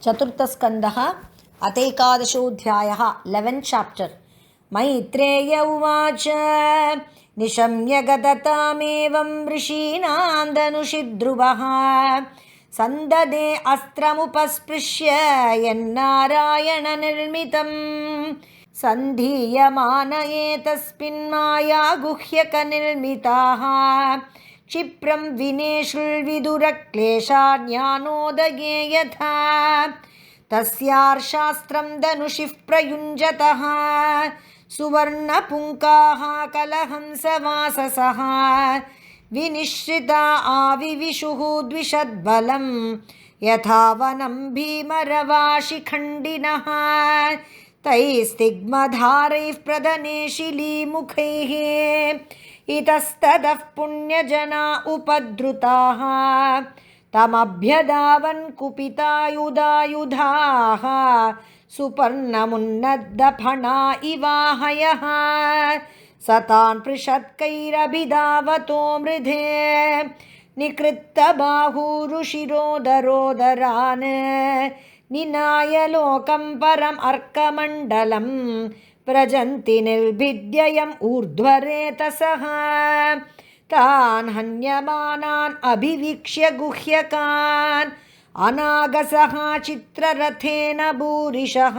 चतुर्थस्कन्धः अथैकादशोऽध्यायः 11th chapter। Maitreya उवाच निशम्य गततामेवं ऋषीणां धनुषिद्रुवः सन्ददे अस्त्रमुपस्पृश्य यन्नारायणनिर्मितं सन्धीयमान एतस्मिन्माया गुह्यकनिर्मिताः क्षिप्रं विनेशुर्विदुरक्लेशा ज्ञानोदये यथा तस्यार्शास्त्रं धनुषिः प्रयुञ्जतः सुवर्णपुङ्काः कलहंसवाससः विनिश्रिता आविविशुः द्विषद्बलं यथा वनं भीमरवाशिखण्डिनः तैस्तिग्मधारैः प्रदने शिलीमुखैः इतस्ततः पुण्यजना उपद्रुताः तमभ्यधावन् कुपितायुधायुधाः सुपर्णमुन्नद्धफणा इवाहयः सतान् पृषत्कैरभिधावतो मृधे निकृत्तबाहुरुशिरोदरोदरान् निनाय लोकं परम् अर्कमण्डलं व्रजन्ति निर्भिद्ययम् ऊर्ध्वरेतसः तान् हन्यमानान् अभिवीक्ष्य गुह्यकान् अनागसः चित्ररथेन भूरिशः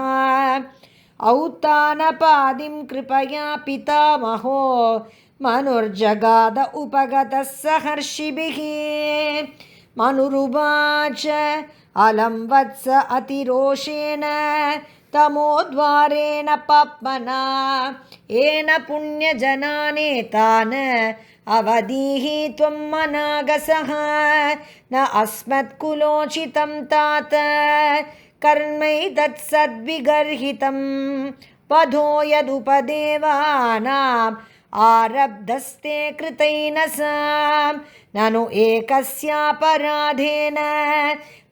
औत्तानपादिं कृपया पितामहो मनुर्जगाद उपगतः सहर्षिभिः मनुरुवाच अलं वत्स अतिरोषेण तमोद्वारेण पाप्मना येन पुण्यजनानेतान् अवधीहि त्वं मनागसः न अस्मत्कुलोचितं तात कर्मैतत्सद्विगर्हितं पदो यदुपदेवानाम् आरब्धस्ते कृतैन सां ननु एकस्यापराधेन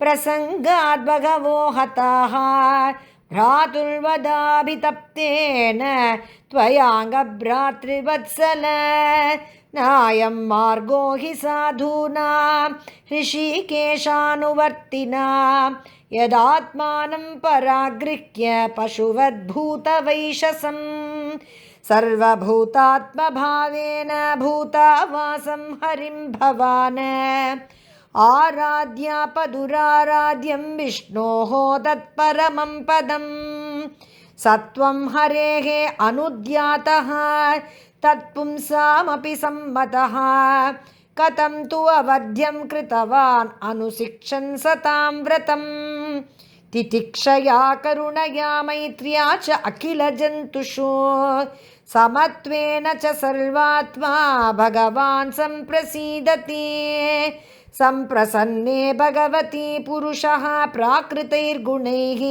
प्रसङ्गाद् भगवो हताः भ्रातुर्वदाभितप्तेन त्वयाङ्गभ्रातृवत्सल नायं मार्गो हि साधूनां ऋषिकेशानुवर्तिनां यदात्मानं परागृह्य पशुवद्भूतवैशसं सर्वभूतात्मभावेन भूतावासं हरिं भवान् आराध्यापदुराराध्यं विष्णोः तत्परमं पदं सत्वं हरेः अनुद्यातः तत्पुंसामपि सम्मतः कथं तु अवध्यं कृतवान् अनुशिक्षन् सतां व्रतं तितिक्षया करुणया मैत्र्या च अखिलजन्तुषु समत्वेन च सर्वात्मा भगवान् सम्प्रसीदति सम्प्रसन्ने भगवती पुरुषः प्राकृतैर्गुणैः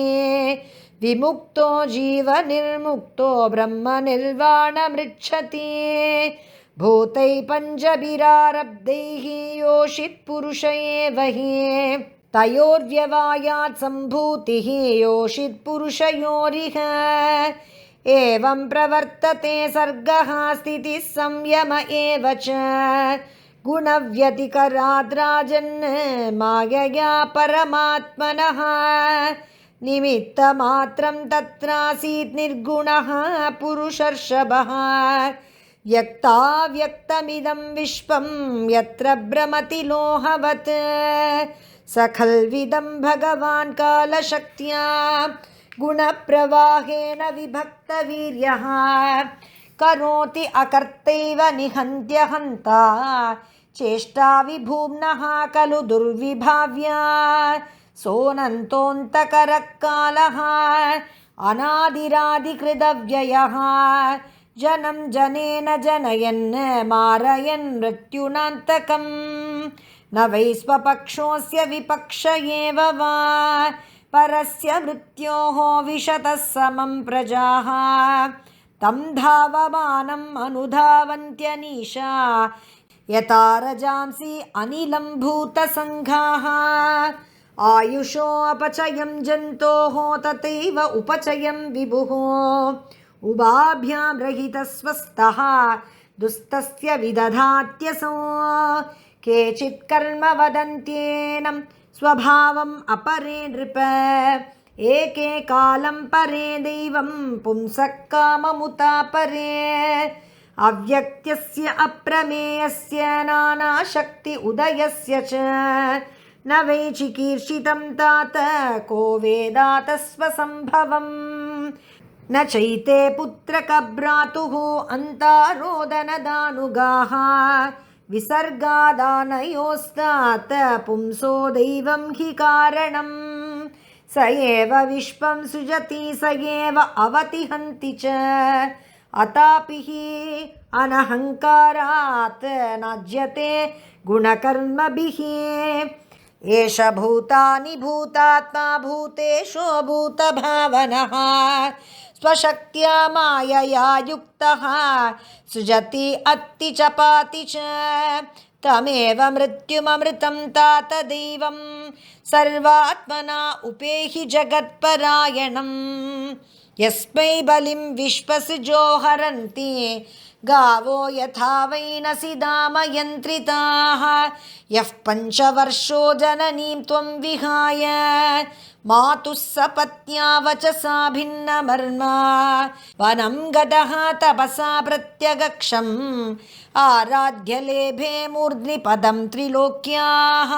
विमुक्तो जीवनिर्मुक्तो ब्रह्मनिर्वाणमृच्छति भूतैः पञ्चभिरारब्धैः योषित्पुरुष एव हि तयोर्व्यवायात् सम्भूतिः योषित्पुरुषयोरिह एवं प्रवर्तते सर्गः स्थितिः संयम एव च गुणव्यतिकराद् राजन् मायया परमात्मनः निमित्तमात्रं तत्रासीत् निर्गुणः पुरुषर्षभः व्यक्ताव्यक्तमिदं विश्वं यत्र भ्रमति लोहवत् स खल्विदं भगवान् कालशक्त्या गुणप्रवाहेन विभक्तवीर्यः करोति अकर्तैव निहन्त्य हन्ता चेष्टा विभूम्नः खलु दुर्विभाव्या सोऽनन्तोऽन्तकरः कालः अनादिरादिकृदव्ययः जनं जनेन जनयन् मारयन् मृत्युनान्तकं न वै स्वपक्षोऽस्य विपक्ष एव वा परस्य मृत्योः विशतः समं प्रजाः तं धावमानम् अनुधावन्त्यनीशा यथा रजांसि अनिलं भूतसङ्घाः आयुषो अपचयं जन्तोः तथैव उपचयं विभुः उभाभ्यां रहितस्वस्थः दुस्तस्य विदधात्यसो केचित् कर्म वदन्त्येनं स्वभावम् अपरे नृप एके कालं परे दैवं पुंसः काममुतापरे अव्यक्तस्य अप्रमेयस्य नानाशक्ति उदयस्य च न वै चिकीर्षितं तात को वेदात स्वसम्भवम् न चैते पुत्रकभ्रातुः अन्तारोदनदानुगाः विसर्गादानयोस्तात् पुंसो दैवं हि कारणम् स एव विश्वं सृजति स एव अवतिहन्ति च अतापि हि अनहङ्कारात् नाज्यते गुणकर्मभिः एष भूतानि भूतात्मा भूतेषु भूतभावनः स्वशक्त्या मायया युक्तः सृजति अत्ति च पाति च तमेव मृत्युममृतं तात दैवं सर्वात्मना उपेहि जगत्परायणम् यस्मै बलिं विश्वसृजो हरन्ति गावो यथा वैनसि दामयन्त्रिताः यः पञ्चवर्षो जननीं त्वं विहाय मातुः सपत्न्या वचसा भिन्नमर्मा वनं गतः तपसा प्रत्यगक्षम् आराध्य लेभे मूर्ध्नि पदं त्रिलोक्याः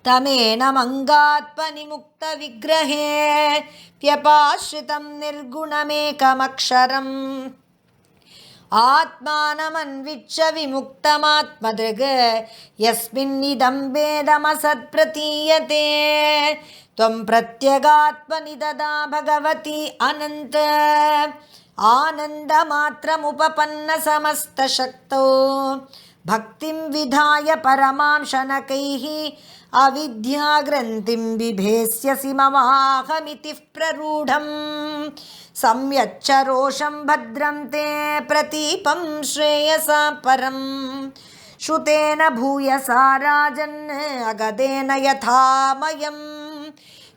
तमेनमङ्गात्मनिमुक्तविग्रहे व्यपाश्रितं निर्गुणमेकमक्षरम् आत्मानमन्विच्य विमुक्तमात्मदृग् यस्मिन्निदं भेदमसत्प्रतीयते त्वं प्रत्यगात्मनिददा भगवती अनन्त आनन्दमात्रमुपपन्नसमस्तशक्तो भक्तिं विधाय परमां शनकैः अविद्याग्रन्थिं बिभेस्यसि ममाहमिति प्ररूढम् संयच्छ रोषं भद्रं ते प्रतीपं श्रेयसा परम् श्रुतेन भूयसा राजन् अगदेन यथामयम्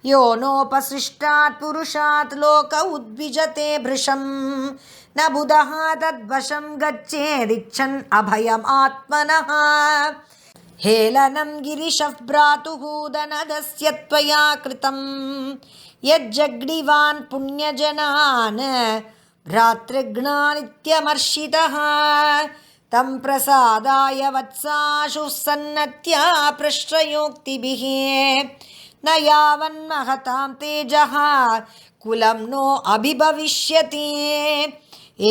यो नोपसृष्टात् पुरुषात् लोक उद्विजते भृशम् न बुधः तद्वशं गच्छेदिच्छन् अभयमात्मनः हेलनं गिरिशः भ्रातुः दनदस्य त्वया कृतं यज्जग्डिवान् पुण्यजनान् भ्रातृघ्नानित्यमर्षितः तं प्रसादाय वत्साशुः सन्नत्या प्रश्रयोक्तिभिः न यावन्महतां तेजः कुलं नो अभिभविष्यति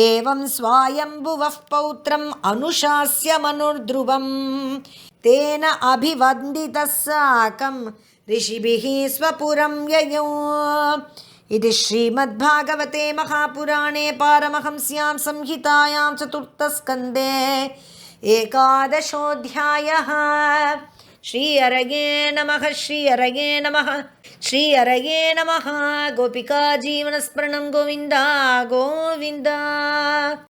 एवं स्वायम्भुवः पौत्रम् अनुशास्य मनुर्ध्रुवम् तेन अभिवन्दितः साकं ऋषिभिः स्वपुरं ययौ इति श्रीमद्भागवते महापुराणे पारमहंस्यां संहितायां चतुर्थस्कन्धे एकादशोऽध्यायः। श्री हरये नमः, श्री हरये नमः, श्री हरये नमः। गोपिका जीवनस्मरणं गोविन्दा गोविन्दा।